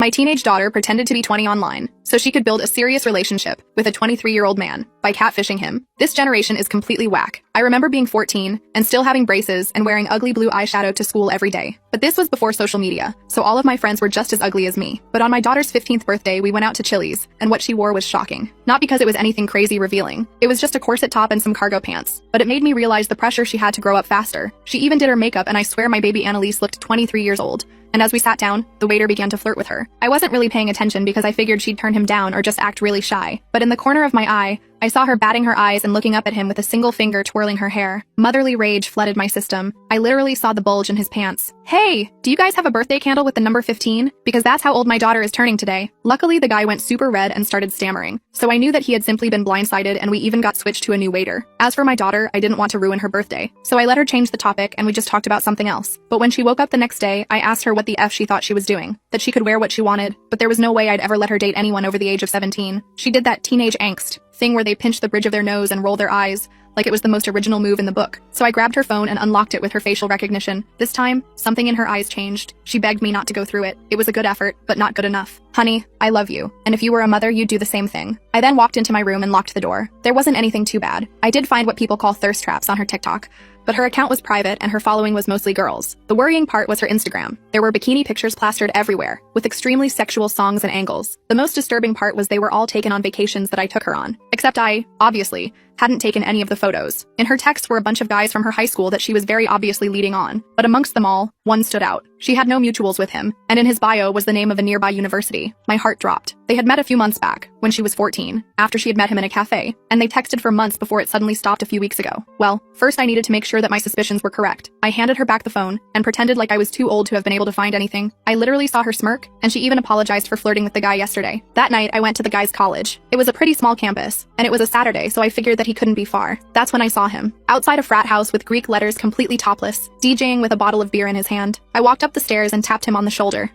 My teenage daughter pretended to be 20 online, so she could build a serious relationship with a 23-year-old man by catfishing him. This generation is completely whack. I remember being 14 and still having braces and wearing ugly blue eyeshadow to school every day. But this was before social media, so all of my friends were just as ugly as me. But on my daughter's 15th birthday, we went out to Chili's, and what she wore was shocking. Not because it was anything crazy revealing. It was just a corset top and some cargo pants. But it made me realize the pressure she had to grow up faster. She even did her makeup, and I swear my baby Annalise looked 23 years old. And as we sat down, the waiter began to flirt with her. I wasn't really paying attention because I figured she'd turn him down or just act really shy. But in the corner of my eye, I saw her batting her eyes and looking up at him with a single finger twirling her hair. Motherly rage flooded my system. I literally saw the bulge in his pants. Hey, do you guys have a birthday candle with the number 15? Because that's how old my daughter is turning today. Luckily, the guy went super red and started stammering. So I knew that he had simply been blindsided, and we even got switched to a new waiter. As for my daughter, I didn't want to ruin her birthday. So I let her change the topic and we just talked about something else. But when she woke up the next day, I asked her what the F she thought she was doing. That she could wear what she wanted, but there was no way I'd ever let her date anyone over the age of 17. She did that teenage angst thing where they pinch the bridge of their nose and roll their eyes, like it was the most original move in the book. So I grabbed her phone and unlocked it with her facial recognition. This time, something in her eyes changed. She begged me not to go through it. It was a good effort, but not good enough. Honey, I love you. And if you were a mother, you'd do the same thing. I then walked into my room and locked the door. There wasn't anything too bad. I did find what people call thirst traps on her TikTok, but her account was private and her following was mostly girls. The worrying part was her Instagram. There were bikini pictures plastered everywhere, with extremely sexual songs and angles. The most disturbing part was they were all taken on vacations that I took her on. Except I, obviously, hadn't taken any of the photos. In her texts were a bunch of guys from her high school that she was very obviously leading on. But amongst them all, one stood out. She had no mutuals with him, and in his bio was the name of a nearby university. My heart dropped. They had met a few months back, when she was 14, after she had met him in a cafe, and they texted for months before it suddenly stopped a few weeks ago. Well, first I needed to make sure that my suspicions were correct. I handed her back the phone, and pretended like I was too old to have been able to find anything. I literally saw her smirk, and she even apologized for flirting with the guy yesterday. That night, I went to the guy's college. It was a pretty small campus, and it was a Saturday, so I figured that he couldn't be far. That's when I saw him. Outside a frat house with Greek letters completely topless, DJing with a bottle of beer in his hand. I walked up the stairs and tapped him on the shoulder.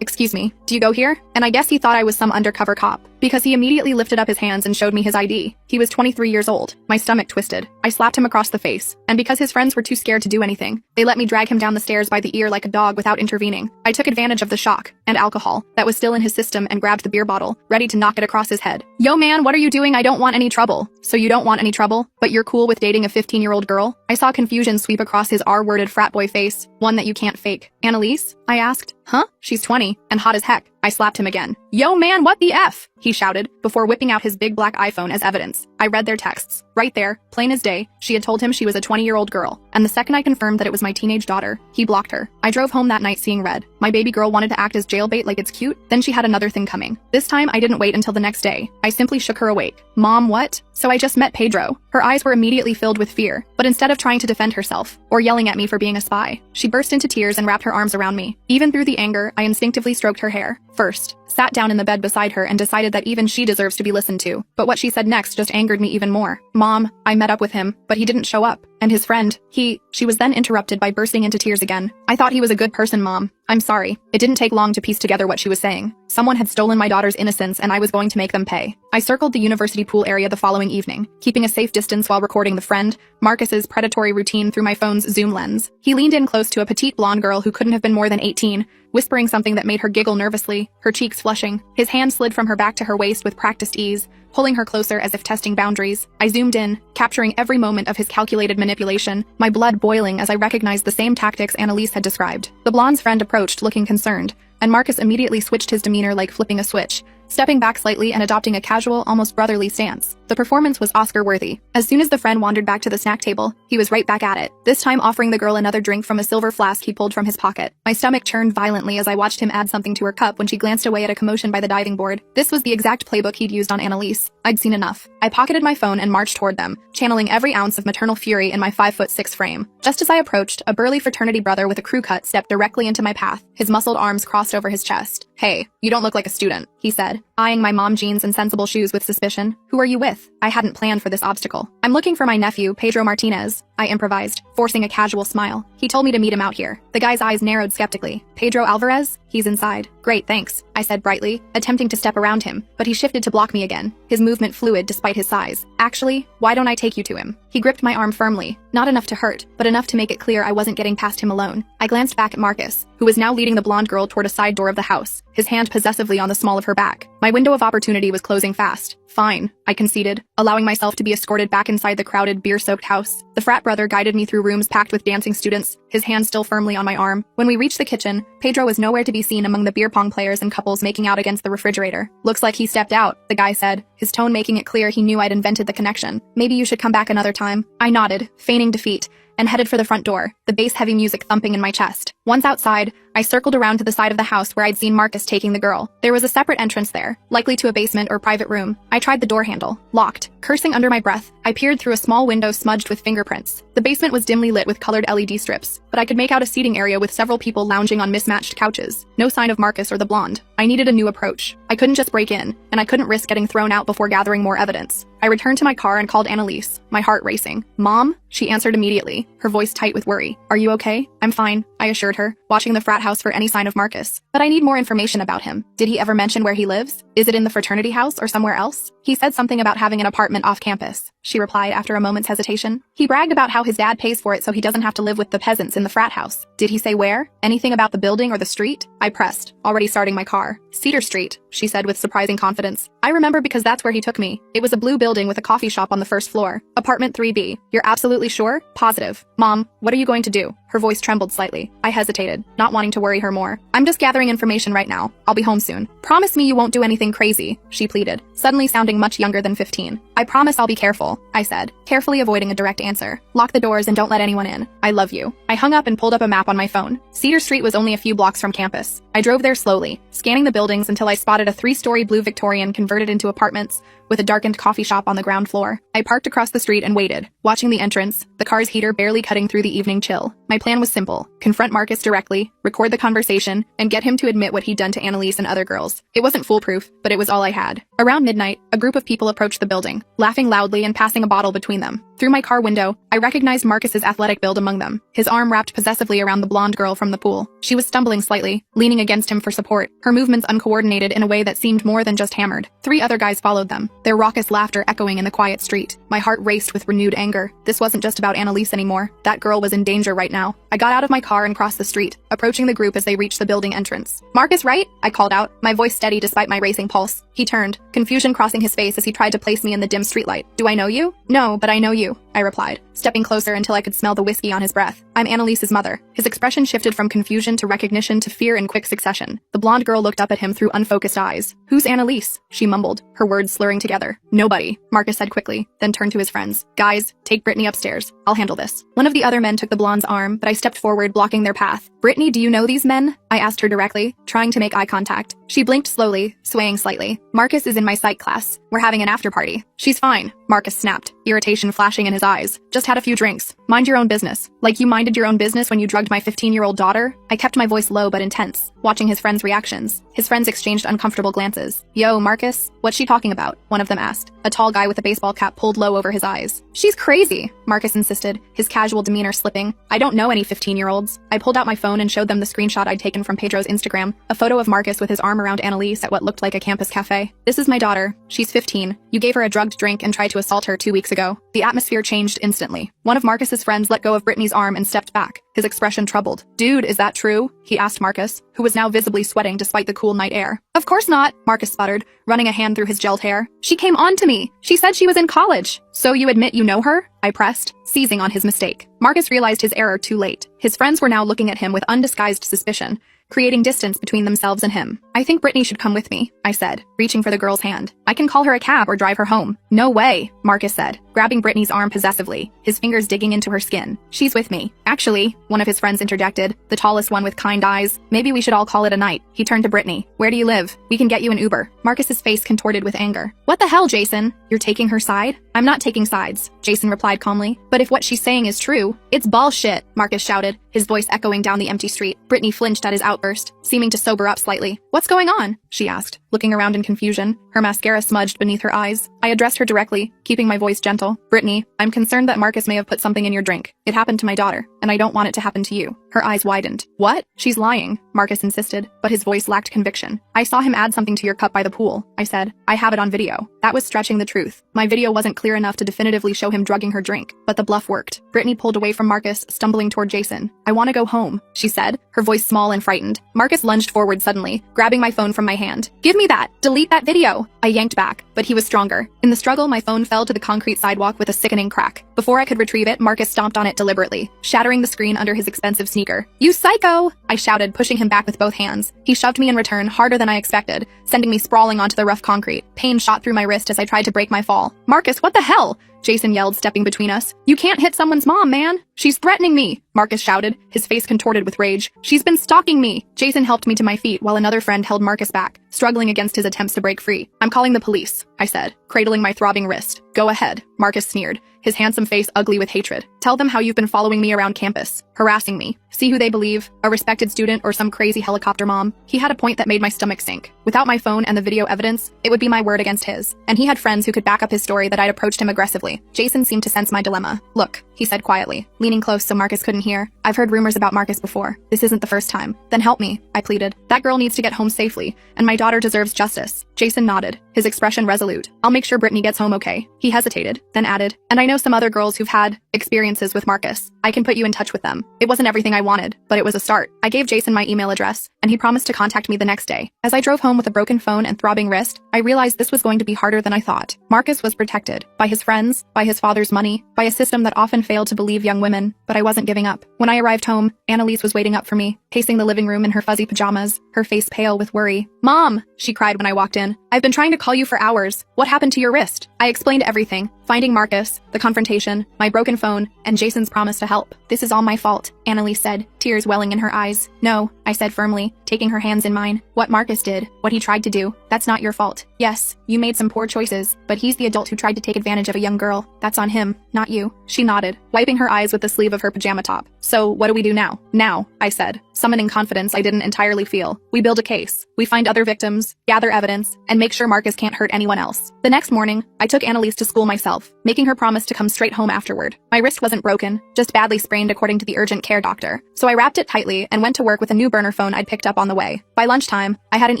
Excuse me, do you go here? And I guess he thought I was some undercover cop, because he immediately lifted up his hands and showed me his ID. He was 23 years old. My stomach twisted. I slapped him across the face, and because his friends were too scared to do anything, they let me drag him down the stairs by the ear like a dog without intervening. I took advantage of the shock and alcohol that was still in his system and grabbed the beer bottle, ready to knock it across his head. Yo man, what are you doing? I don't want any trouble. So you don't want any trouble, but you're cool with dating a 15-year-old girl? I saw confusion sweep across his R-worded frat boy face, one that you can't fake. Annalise? I asked. Huh? She's 20, and hot as heck. I slapped him again. Yo man, what the F? He shouted, before whipping out his big black iPhone as evidence. I read their texts. Right there, plain as day, she had told him she was a 20-year-old girl, and the second I confirmed that it was my teenage daughter, he blocked her. I drove home that night seeing red. My baby girl wanted to act as jailbait like it's cute, then she had another thing coming. This time, I didn't wait until the next day. I simply shook her awake. Mom, what? So I just met Pedro. Her eyes were immediately filled with fear, but instead of trying to defend herself, or yelling at me for being a spy, she burst into tears and wrapped her arms around me. Even through the anger, I instinctively stroked her hair. First, sat down in the bed beside her and decided that even she deserves to be listened to. But what she said next just angered me even more. Mom, I met up with him, but he didn't show up. And his friend, she was then interrupted by bursting into tears again. I thought he was a good person, Mom. I'm sorry. It didn't take long to piece together what she was saying. Someone had stolen my daughter's innocence and I was going to make them pay. I circled the university pool area the following evening, keeping a safe distance while recording the friend, Marcus's predatory routine through my phone's zoom lens. He leaned in close to a petite blonde girl who couldn't have been more than 18, whispering something that made her giggle nervously, her cheeks flushing. His hand slid from her back to her waist with practiced ease, pulling her closer as if testing boundaries. I zoomed in, capturing every moment of his calculated manipulation, my blood boiling as I recognized the same tactics Annalise had described. The blonde's friend approached, looking concerned, and Marcus immediately switched his demeanor like flipping a switch, stepping back slightly and adopting a casual, almost brotherly stance. The performance was Oscar-worthy. As soon as the friend wandered back to the snack table, he was right back at it, this time offering the girl another drink from a silver flask he pulled from his pocket. My stomach churned violently as I watched him add something to her cup when she glanced away at a commotion by the diving board. This was the exact playbook he'd used on Annalise. I'd seen enough. I pocketed my phone and marched toward them, channeling every ounce of maternal fury in my 5'6" frame. Just as I approached, a burly fraternity brother with a crew cut stepped directly into my path, his muscled arms crossed over his chest. Hey, you don't look like a student, he said, eyeing my mom jeans and sensible shoes with suspicion. Who are you with? I hadn't planned for this obstacle. I'm looking for my nephew, Pedro Martinez, I improvised, forcing a casual smile. He told me to meet him out here. The guy's eyes narrowed skeptically. Pedro Alvarez? He's inside. Great, thanks, I said brightly, attempting to step around him, but he shifted to block me again, his movement fluid despite his size. Actually, why don't I take you to him? He gripped my arm firmly, not enough to hurt, but enough enough to make it clear I wasn't getting past him alone. I glanced back at Marcus, who was now leading the blonde girl toward a side door of the house, his hand possessively on the small of her back. My window of opportunity was closing fast. Fine, I conceded, allowing myself to be escorted back inside the crowded, beer-soaked house. The frat brother guided me through rooms packed with dancing students, his hand still firmly on my arm. When we reached the kitchen, Pedro was nowhere to be seen among the beer pong players and couples making out against the refrigerator. Looks like he stepped out, the guy said, his tone making it clear he knew I'd invented the connection. Maybe you should come back another time. I nodded, feigning defeat, and headed for the front door, the bass-heavy music thumping in my chest. Once outside, I circled around to the side of the house where I'd seen Marcus taking the girl. There was a separate entrance there, likely to a basement or private room. I tried the door handle. Locked. Cursing under my breath, I peered through a small window smudged with fingerprints. The basement was dimly lit with colored LED strips, but I could make out a seating area with several people lounging on mismatched couches. No sign of Marcus or the blonde. I needed a new approach. I couldn't just break in, and I couldn't risk getting thrown out before gathering more evidence. I returned to my car and called Annalise, my heart racing. Mom? She answered immediately, her voice tight with worry. Are you okay? I'm fine, I assured her, watching the frat house for any sign of Marcus. But I need more information about him. Did he ever mention where he lives? Is it in the fraternity house or somewhere else? He said something about having an apartment off campus, she replied after a moment's hesitation. He bragged about how his dad pays for it so he doesn't have to live with the peasants in the frat house. Did he say where? Anything about the building or the street? I pressed, already starting my car. Cedar Street, she said with surprising confidence. I remember because that's where he took me. It was a blue building with a coffee shop on the first floor. Apartment 3B. You're absolutely sure? Positive. Mom, what are you going to do? Her voice trembled slightly. I hesitated, not wanting to worry her more. I'm just gathering information right now. I'll be home soon. Promise me you won't do anything crazy, she pleaded, suddenly sounding much younger than 15. I promise I'll be careful, I said, carefully avoiding a direct answer. Lock the doors and don't let anyone in. I love you. I hung up and pulled up a map on my phone. Cedar Street was only a few blocks from campus. I drove there slowly, scanning the buildings until I spotted a 3-story blue Victorian converted into apartments with a darkened coffee shop on the ground floor. I parked across the street and waited, watching the entrance, the car's heater barely cutting through the evening chill. My plan was simple. Confront Marcus directly, record the conversation, and get him to admit what he'd done to Annalise and other girls. It wasn't foolproof, but it was all I had. Around midnight, a group of people approached the building, laughing loudly and passing a bottle between them. Through my car window, I recognized Marcus's athletic build among them, his arm wrapped possessively around the blonde girl from the pool. She was stumbling slightly, leaning against him for support, her movements uncoordinated in a way that seemed more than just hammered. 3 other guys followed them, their raucous laughter echoing in the quiet street. My heart raced with renewed anger. This wasn't just about Annalise anymore. That girl was in danger right now. I got out of my car and crossed the street, approaching the group as they reached the building entrance. Marcus, right? I called out, my voice steady despite my racing pulse. He turned, confusion crossing his face as he tried to place me in the dim streetlight. Do I know you? No, but I know you, I replied, stepping closer until I could smell the whiskey on his breath. I'm Annalise's mother. His expression shifted from confusion to recognition to fear in quick succession. The blonde girl looked up at him through unfocused eyes. Who's Annalise? She mumbled, her words slurring together. Nobody, Marcus said quickly, then turned to his friends. Guys, take Brittany upstairs. I'll handle this. One of the other men took the blonde's arm, but I stepped forward, blocking their path. Brittany, do you know these men? I asked her directly, trying to make eye contact. She blinked slowly, swaying slightly. Marcus is in my psych class. We're having an after party. She's fine, Marcus snapped, irritation flashing in his eyes. Just had a few drinks. Mind your own business. Like you minded your own business when you drugged my 15-year-old daughter? I kept my voice low but intense, watching his friends' reactions. His friends exchanged uncomfortable glances. Yo, Marcus, what's she talking about? One of them asked, a tall guy with a baseball cap pulled low over his eyes. She's crazy, Marcus insisted, his casual demeanor slipping. I don't know any 15-year-olds. I pulled out my phone and showed them the screenshot I'd taken from Pedro's Instagram, a photo of Marcus with his arm around Annalise at what looked like a campus cafe. This is my daughter. She's 15. You gave her a drugged drink and tried to assault her 2 weeks ago. The atmosphere changed instantly. One of Marcus's friends let go of Brittany's arm and stepped back, his expression troubled. Dude, is that true? He asked Marcus, who was now visibly sweating despite the cool night air. Of course not, Marcus sputtered, running a hand through his gelled hair. She came on to me. She said she was in college. So you admit you know her? I pressed, seizing on his mistake. Marcus realized his error too late. His friends were now looking at him with undisguised suspicion, creating distance between themselves and him. I think Brittany should come with me, I said, reaching for the girl's hand. I can call her a cab or drive her home. No way, Marcus said, grabbing Brittany's arm possessively, his fingers digging into her skin. She's with me. Actually, one of his friends interjected, the tallest one with kind eyes. Maybe we should all call it a night. He turned to Brittany. Where do you live? We can get you an Uber. Marcus's face contorted with anger. What the hell, Jason? You're taking her side? I'm not taking sides, Jason replied calmly. But if what she's saying is true, it's bullshit, Marcus shouted, his voice echoing down the empty street. Brittany flinched at his outburst, seeming to sober up slightly. What's going on? She asked, looking around in confusion, her mascara smudged beneath her eyes. I addressed her directly, keeping my voice gentle. Brittany, I'm concerned that Marcus may have put something in your drink. It happened to my daughter, and I don't want it to happen to you. Her eyes widened. What? She's lying, Marcus insisted, but his voice lacked conviction. I saw him add something to your cup by the pool, I said. I have it on video. That was stretching the truth. My video wasn't clear enough to definitively show him drugging her drink, but the bluff worked. Brittany pulled away from Marcus, stumbling toward Jason. I want to go home, she said, her voice small and frightened. Marcus lunged forward suddenly, grabbing my phone from my hand. Give me that! Delete that video! I yanked back, but he was stronger. In the struggle, my phone fell to the concrete sidewalk with a sickening crack. Before I could retrieve it, Marcus stomped on it deliberately, shattering the screen under his expensive sneaker. You psycho! I shouted, pushing him back with both hands. He shoved me in return, harder than I expected, sending me sprawling onto the rough concrete. Pain shot through my wrist as I tried to break my fall. Marcus, what the hell? Jason yelled, stepping between us. You can't hit someone's mom, man! She's threatening me! Marcus shouted, his face contorted with rage. She's been stalking me! Jason helped me to my feet while another friend held Marcus back, struggling against his attempts to break free. I'm calling the police, I said, cradling my throbbing wrist. Go ahead, Marcus sneered, his handsome face ugly with hatred. Tell them how you've been following me around campus, harassing me. See who they believe, a respected student or some crazy helicopter mom. He had a point that made my stomach sink. Without my phone and the video evidence, it would be my word against his. And he had friends who could back up his story that I'd approached him aggressively. Jason seemed to sense my dilemma. Look, he said quietly, leaning close so Marcus couldn't hear. I've heard rumors about Marcus before. This isn't the first time. Then help me, I pleaded. That girl needs to get home safely, and my daughter deserves justice. Jason nodded, his expression resolute. I'll make sure Brittany gets home okay. He hesitated, then added, and I know some other girls who've had experiences with Marcus. I can put you in touch with them. It wasn't everything I wanted, but it was a start. I gave Jason my email address, and he promised to contact me the next day. As I drove home with a broken phone and throbbing wrist, I realized this was going to be harder than I thought. Marcus was protected by his friends, by his father's money, by a system that often failed to believe young women, but I wasn't giving up. When I arrived home, Annalise was waiting up for me, pacing the living room in her fuzzy pajamas, her face pale with worry. Mom, she cried when I walked in. I've been trying to call you for hours. What happened to your wrist? I explained everything, finding Marcus, the confrontation, my broken phone, and Jason's promise to help. This is all my fault, Annalise said, tears welling in her eyes. No, I said firmly, taking her hands in mine. What Marcus did, what he tried to do, that's not your fault. Yes, you made some poor choices, but he's the adult who tried to take advantage of a young girl. That's on him, not you. She nodded, wiping her eyes with the sleeve of her pajama top. So, what do we do now? Now, I said, summoning confidence I didn't entirely feel. We build a case. We find other victims, gather evidence, and make sure Marcus can't hurt anyone else. The next morning, I took Annalise to school myself, making her promise to come straight home afterward. My wrist wasn't broken, just badly sprained according to the urgent care doctor. So I wrapped it tightly and went to work with a new burner phone I'd picked up on the way. By lunchtime, I had an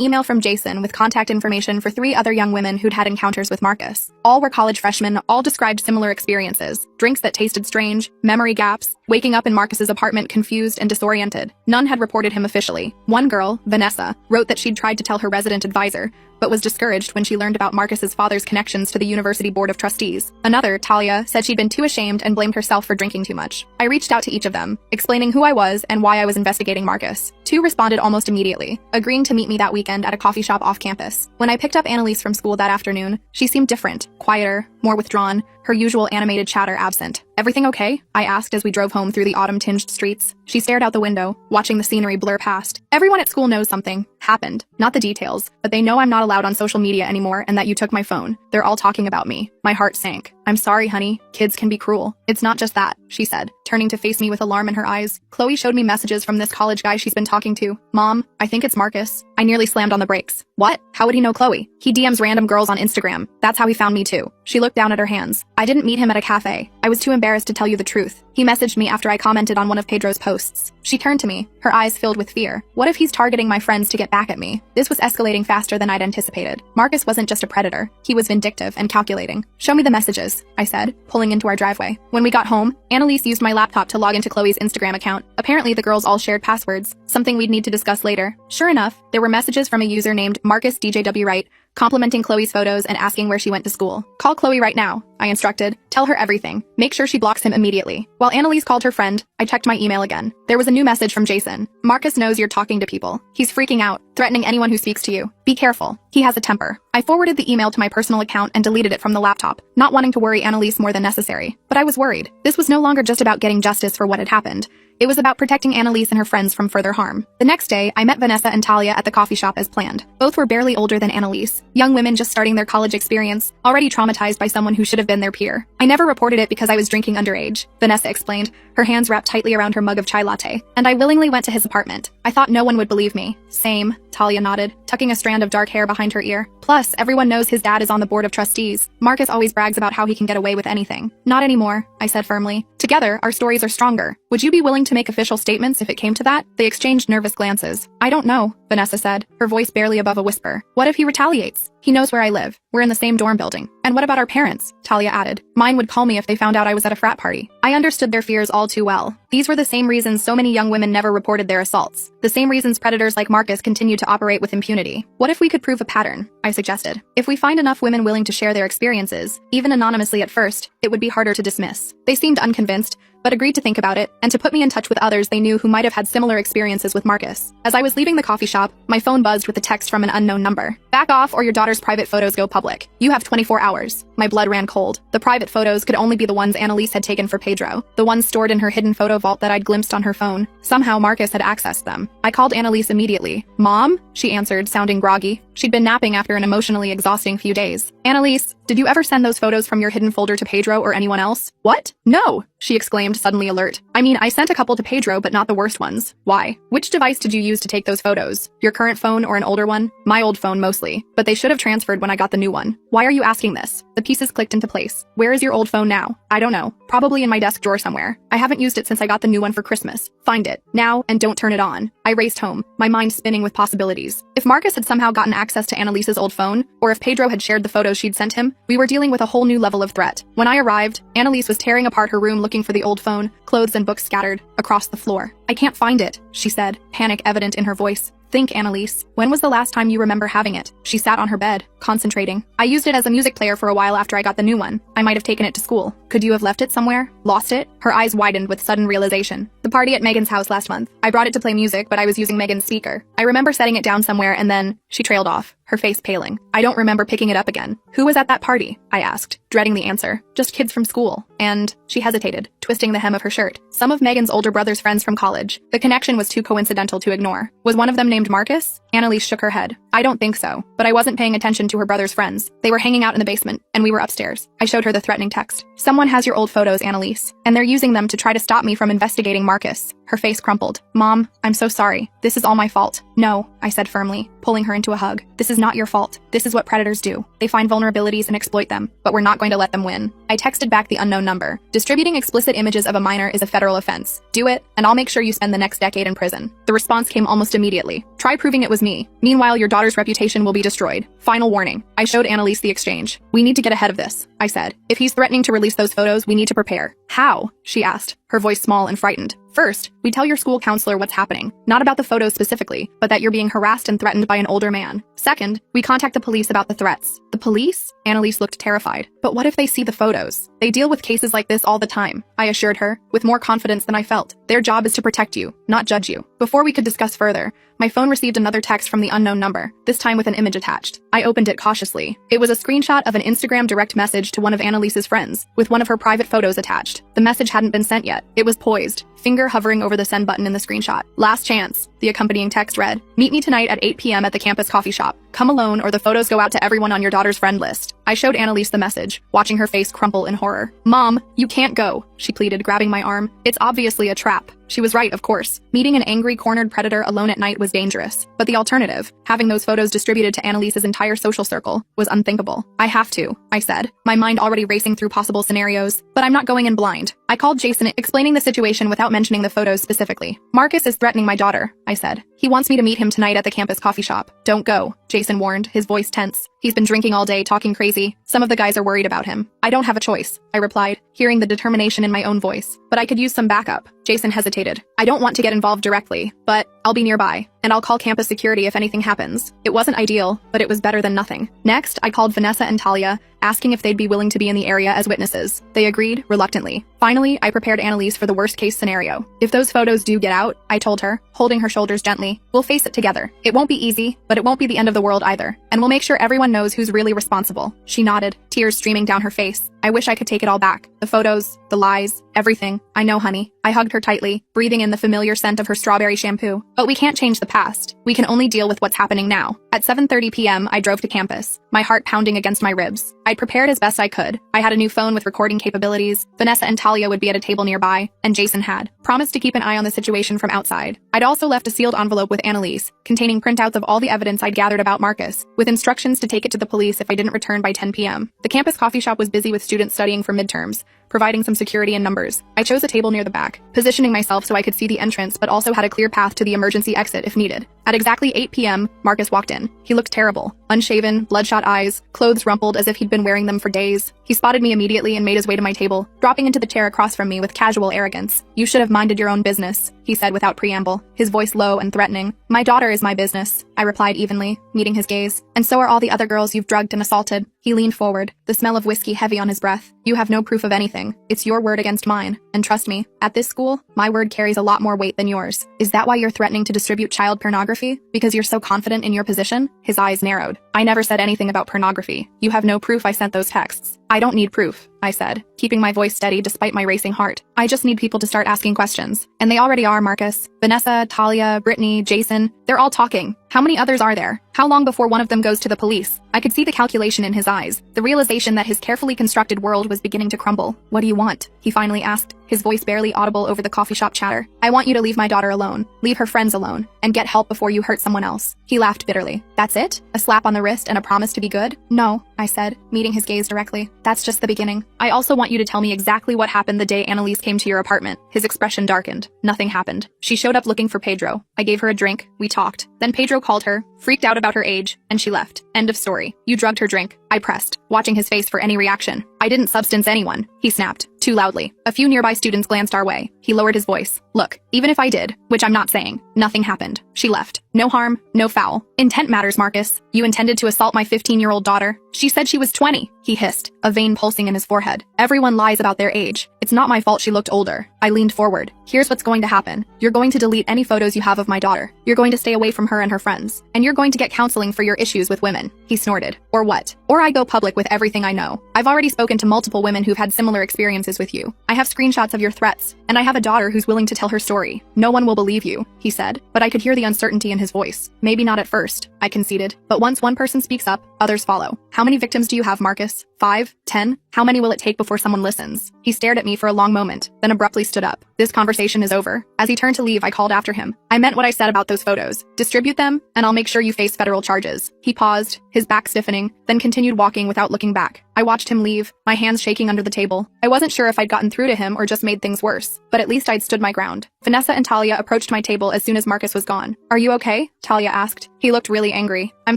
email from Jason with contact information for 3 other young women who'd had encounters with Marcus. All were college freshmen, all described similar experiences. Drinks that tasted strange, memory gaps, waking up in Marcus's apartment confused and disoriented. None had reported him officially. One girl, Vanessa, wrote that she'd tried to tell her resident advisor, but was discouraged when she learned about Marcus's father's connections to the university board of trustees. Another, Talia, said she'd been too ashamed and blamed herself for drinking too much. I reached out to each of them, explaining who I was and why I was investigating Marcus. 2 responded almost immediately, agreeing to meet me that weekend at a coffee shop off campus. When I picked up Annalise from school that afternoon, she seemed different, quieter, more withdrawn, her usual animated chatter absent. Everything okay? I asked as we drove home through the autumn-tinged streets. She stared out the window, watching the scenery blur past. Everyone at school knows something happened. Not the details, but they know I'm not allowed on social media anymore and that you took my phone. They're all talking about me. My heart sank. I'm sorry, honey. Kids can be cruel. It's not just that, she said, turning to face me with alarm in her eyes. Chloe showed me messages from this college guy she's been talking to. Mom, I think it's Marcus. I nearly slammed on the brakes. What? How would he know Chloe? He DMs random girls on Instagram. That's how he found me too. She looked down at her hands. I didn't meet him at a cafe. I was too embarrassed to tell you the truth. He messaged me after I commented on one of Pedro's posts. She turned to me, her eyes filled with fear. What if he's targeting my friends to get back at me? This was escalating faster than I'd anticipated. Marcus wasn't just a predator. He was vindictive and calculating. Show me the messages, I said, pulling into our driveway. When we got home, Annalise used my laptop to log into Chloe's Instagram account. Apparently the girls all shared passwords, something we'd need to discuss later. Sure enough, there were messages from a user named Marcus DJW Wright, complimenting Chloe's photos and asking where she went to school. Call Chloe right now, I instructed. Tell her everything. Make sure she blocks him immediately. While Annalise called her friend, I checked my email again. There was a new message from Jason. Marcus knows you're talking to people. He's freaking out, threatening anyone who speaks to you. Be careful. He has a temper. I forwarded the email to my personal account and deleted it from the laptop, not wanting to worry Annalise more than necessary. But I was worried. This was no longer just about getting justice for what had happened. It was about protecting Annalise and her friends from further harm. The next day, I met Vanessa and Talia at the coffee shop as planned. Both were barely older than Annalise, young women just starting their college experience, already traumatized by someone who should have been their peer. I never reported it because I was drinking underage, Vanessa explained, her hands wrapped tightly around her mug of chai latte, and I willingly went to his apartment. I thought no one would believe me. Same, Talia nodded, tucking a strand of dark hair behind her ear. Plus, everyone knows his dad is on the board of trustees. Marcus always brags about how he can get away with anything. Not anymore, I said firmly. Together, our stories are stronger. Would you be willing to make official statements if it came to that? They exchanged nervous glances. I don't know, Vanessa said, her voice barely above a whisper. What if he retaliates? He knows where I live. We're in the same dorm building. And what about our parents? Talia added. Mine would call me if they found out I was at a frat party. I understood their fears all too well. These were the same reasons so many young women never reported their assaults. The same reasons predators like Marcus continue to operate with impunity. What if we could prove a pattern? I suggested. If we find enough women willing to share their experiences, even anonymously at first, it would be harder to dismiss. They seemed unconvinced, but agreed to think about it and to put me in touch with others they knew who might have had similar experiences with Marcus. As I was leaving the coffee shop, my phone buzzed with a text from an unknown number. Back off or your daughter's private photos go public. You have 24 hours. My blood ran cold. The private photos could only be the ones Annalise had taken for Pedro, the ones stored in her hidden photo vault that I'd glimpsed on her phone. Somehow Marcus had accessed them. I called Annalise immediately. Mom? She answered, sounding groggy. She'd been napping after an emotionally exhausting few days. Annalise, did you ever send those photos from your hidden folder to Pedro or anyone else? What? No, she exclaimed, suddenly alert. I mean, I sent a couple to Pedro, but not the worst ones. Why? Which device did you use to take those photos? Your current phone or an older one? My old phone mostly, but they should have transferred when I got the new one. Why are you asking this? The pieces clicked into place. Where is your old phone now? I don't know. Probably in my desk drawer somewhere. I haven't used it since I got the new one for Christmas. Find it, now, and don't turn it on. I raced home, my mind spinning with possibilities. If Marcus had somehow gotten access to Annalise's old phone, or if Pedro had shared the photos she'd sent him, we were dealing with a whole new level of threat. When I arrived, Annalise was tearing apart her room looking for the old phone, clothes and books scattered across the floor. I can't find it, she said, panic evident in her voice. Think, Annalise. When was the last time you remember having it? She sat on her bed, concentrating. I used it as a music player for a while after I got the new one. I might have taken it to school. Could you have left it somewhere? Lost it? Her eyes widened with sudden realization. The party at Megan's house last month. I brought it to play music, but I was using Megan's speaker. I remember setting it down somewhere and then she trailed off, her face paling. I don't remember picking it up again. Who was at that party? I asked, dreading the answer. Just kids from school. And she hesitated, twisting the hem of her shirt. Some of Megan's older brother's friends from college. The connection was too coincidental to ignore. Was one of them named Marcus? Annalise shook her head. I don't think so, but I wasn't paying attention to her brother's friends. They were hanging out in the basement, and we were upstairs. I showed her the threatening text. Someone has your old photos, Annalise, and they're using them to try to stop me from investigating Marcus. Her face crumpled. Mom, I'm so sorry. This is all my fault. No, I said firmly, pulling her into a hug. This is not your fault. This is what predators do. They find vulnerabilities and exploit them, but we're not going to let them win. I texted back the unknown number. Distributing explicit images of a minor is a federal offense. Do it, and I'll make sure you spend the next decade in prison. The response came almost immediately. Try proving it was me. Meanwhile, your daughter's reputation will be destroyed. Final warning. I showed Annalise the exchange. We need to get ahead of this, I said. If he's threatening to release those photos, we need to prepare. How? She asked, her voice small and frightened. First, we tell your school counselor what's happening. Not about the photos specifically, but that you're being harassed and threatened by an older man. Second, we contact the police about the threats. The police? Annalise looked terrified. But what if they see the photos? They deal with cases like this all the time, I assured her, with more confidence than I felt. Their job is to protect you, not judge you. Before we could discuss further, my phone received another text from the unknown number, this time with an image attached. I opened it cautiously. It was a screenshot of an Instagram direct message to one of Annalise's friends, with one of her private photos attached. The message hadn't been sent yet. It was poised, finger hovering over the send button in the screenshot. Last chance, the accompanying text read. Meet me tonight at 8 p.m. at the campus coffee shop. Come alone or the photos go out to everyone on your daughter's friend list. I showed Annalise the message, watching her face crumple in horror. Mom, you can't go, she pleaded, grabbing my arm. It's obviously a trap. She was right, of course. Meeting an angry, cornered predator alone at night was dangerous. But the alternative, having those photos distributed to Annalise's entire social circle, was unthinkable. I have to, I said, my mind already racing through possible scenarios. But I'm not going in blind. I called Jason, explaining the situation without mentioning the photos specifically. Marcus is threatening my daughter, I said. He wants me to meet him tonight at the campus coffee shop. Don't go, Jason warned, his voice tense. He's been drinking all day, talking crazy. Some of the guys are worried about him. I don't have a choice, I replied, hearing the determination in my own voice. But I could use some backup. Jason hesitated. I don't want to get involved directly, but I'll be nearby, and I'll call campus security if anything happens. It wasn't ideal, but it was better than nothing. Next, I called Vanessa and Talia, asking if they'd be willing to be in the area as witnesses. They agreed, reluctantly. Finally, I prepared Annalise for the worst-case scenario. If those photos do get out, I told her, holding her shoulders gently, we'll face it together. It won't be easy, but it won't be the end of the world either. And we'll make sure everyone knows who's really responsible. She nodded, tears streaming down her face. I wish I could take it all back. The photos, the lies, everything. I know, honey. I hugged her tightly, breathing in the familiar scent of her strawberry shampoo. But we can't change the past. We can only deal with what's happening now. At 7:30 p.m., I drove to campus, my heart pounding against my ribs. I'd prepared as best I could. I had a new phone with recording capabilities. Vanessa and Talia would be at a table nearby, and Jason had promised to keep an eye on the situation from outside. I'd also left a sealed envelope with Annalise, containing printouts of all the evidence I'd gathered about Marcus, with instructions to take it to the police if I didn't return by 10 p.m. The campus coffee shop was busy with students studying for midterms, providing some security and numbers. I chose a table near the back, positioning myself so I could see the entrance but also had a clear path to the emergency exit if needed. At exactly 8 p.m., Marcus walked in. He looked terrible. Unshaven, bloodshot eyes, clothes rumpled as if he'd been wearing them for days. He spotted me immediately and made his way to my table, dropping into the chair across from me with casual arrogance. "You should have minded your own business," he said without preamble, his voice low and threatening. "My daughter is my business," I replied evenly, meeting his gaze. "And so are all the other girls you've drugged and assaulted." He leaned forward, the smell of whiskey heavy on his breath. "You have no proof of anything. It's your word against mine. And trust me, at this school, my word carries a lot more weight than yours. Is that why you're threatening to distribute child pornography? Because you're so confident in your position?" His eyes narrowed. "I never said anything about pornography. You have no proof I sent those texts." "I don't need proof," I said, keeping my voice steady despite my racing heart. "I just need people to start asking questions. And they already are, Marcus. Vanessa, Talia, Brittany, Jason, they're all talking. How many others are there? How long before one of them goes to the police?" I could see the calculation in his eyes, the realization that his carefully constructed world was beginning to crumble. "What do you want?" he finally asked, his voice barely audible over the coffee shop chatter. "I want you to leave my daughter alone, leave her friends alone, and get help before you hurt someone else." He laughed bitterly. "That's it? A slap on the wrist and a promise to be good?" "No," I said, meeting his gaze directly. "That's just the beginning. I also want you to tell me exactly what happened the day Annalise came to your apartment." His expression darkened. "Nothing happened. She showed up looking for Pedro. I gave her a drink. We talked. Then Pedro called her, freaked out about her age, and she left. End of story. You drugged her drink." I pressed, watching his face for any reaction. "I didn't substance anyone," he snapped, too loudly. A few nearby students glanced our way. He lowered his voice. "Look, even if I did, which I'm not saying, nothing happened. She left. No harm, no foul. Intent matters, Marcus. You intended to assault my 15-year-old daughter. She said she was 20, he hissed, a vein pulsing in his forehead. "Everyone lies about their age. It's not my fault she looked older." I leaned forward. "Here's what's going to happen. You're going to delete any photos you have of my daughter. You're going to stay away from her and her friends. And you're going to get counseling for your issues with women." He snorted. "Or what? Or I go public with everything I know. I've already spoken to multiple women who've had similar experiences with you. I have screenshots of your threats, and I have a daughter who's willing to tell her story. No one will believe you," he said, but I could hear the uncertainty in his voice. "Maybe not at first," I conceded, "but once one person speaks up, others follow. How many victims do you have, Marcus? 5? 10? How many will it take before someone listens?" He stared at me for a long moment, then abruptly stood up. "This conversation is over." As he turned to leave, I called after him. "I meant what I said about those photos. Distribute them, and I'll make sure you face federal charges." He paused, his back stiffening, then continued walking without looking back. I watched him leave, my hands shaking under the table. I wasn't sure if I'd gotten through to him or just made things worse, but at least I'd stood my ground. Vanessa and Talia approached my table as soon as Marcus was gone. "Are you okay?" Talia asked. He looked really angry. "I'm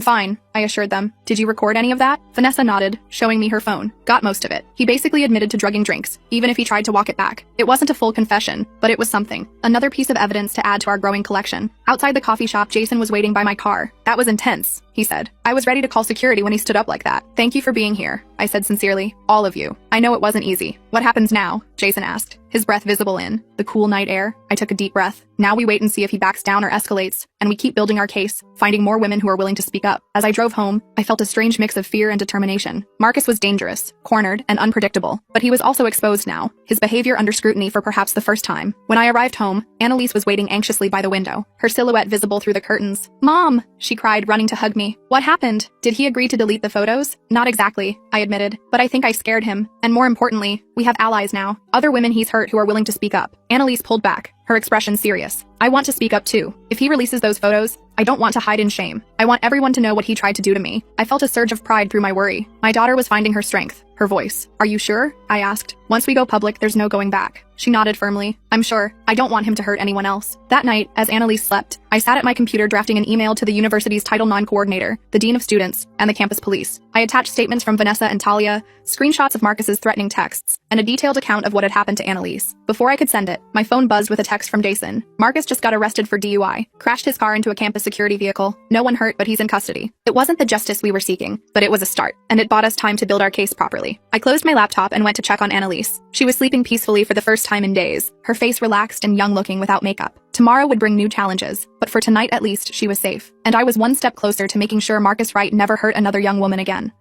fine," I assured them. "Did you record any of that?" Vanessa nodded, showing me her phone. "Got most of it. He basically admitted to drugging drinks, even if he tried to walk it back. It wasn't a full confession, but it was something. Another piece of evidence to add to our growing collection." Outside the coffee shop, Jason was waiting by my car. "That was intense," he said. "I was ready to call security when he stood up like that." "Thank you for being here," I said sincerely. "All of you. I know it wasn't easy." "What happens now?" Jason asked, his breath visible in the cool night air. I took a deep breath. "Now we wait and see if he backs down or escalates, and we keep building our case, finding more women who are willing to speak up." As I drove home, I felt a strange mix of fear and determination. Marcus was dangerous, cornered, and unpredictable, but he was also exposed now, his behavior under scrutiny for perhaps the first time. When I arrived home, Annalise was waiting anxiously by the window, her silhouette visible through the curtains. "Mom!" she cried, running to hug me. "What happened? Did he agree to delete the photos?" "Not exactly," I admitted, "but I think I scared him. And more importantly, we have allies now. Other women he's hurt who are willing to speak up." Annalise pulled back, her expression serious. "I want to speak up too. If he releases those photos, I don't want to hide in shame. I want everyone to know what he tried to do to me." I felt a surge of pride through my worry. My daughter was finding her strength, her voice. "Are you sure?" I asked. "Once we go public, there's no going back." She nodded firmly. "I'm sure. I don't want him to hurt anyone else." That night, as Annalise slept, I sat at my computer drafting an email to the university's Title IX coordinator, the dean of students, and the campus police. I attached statements from Vanessa and Talia, screenshots of Marcus's threatening texts, and a detailed account of what had happened to Annalise. Before I could send it, my phone buzzed with a text from Jason. "Marcus just got arrested for DUI. Crashed his car into a campus security vehicle. No one hurt, but he's in custody." It wasn't the justice we were seeking, but it was a start, and it bought us time to build our case properly. I closed my laptop and went to check on Annalise. She was sleeping peacefully for the first time in days, her face relaxed and young-looking without makeup. Tomorrow would bring new challenges, but for tonight at least she was safe, and I was one step closer to making sure Marcus Wright never hurt another young woman again.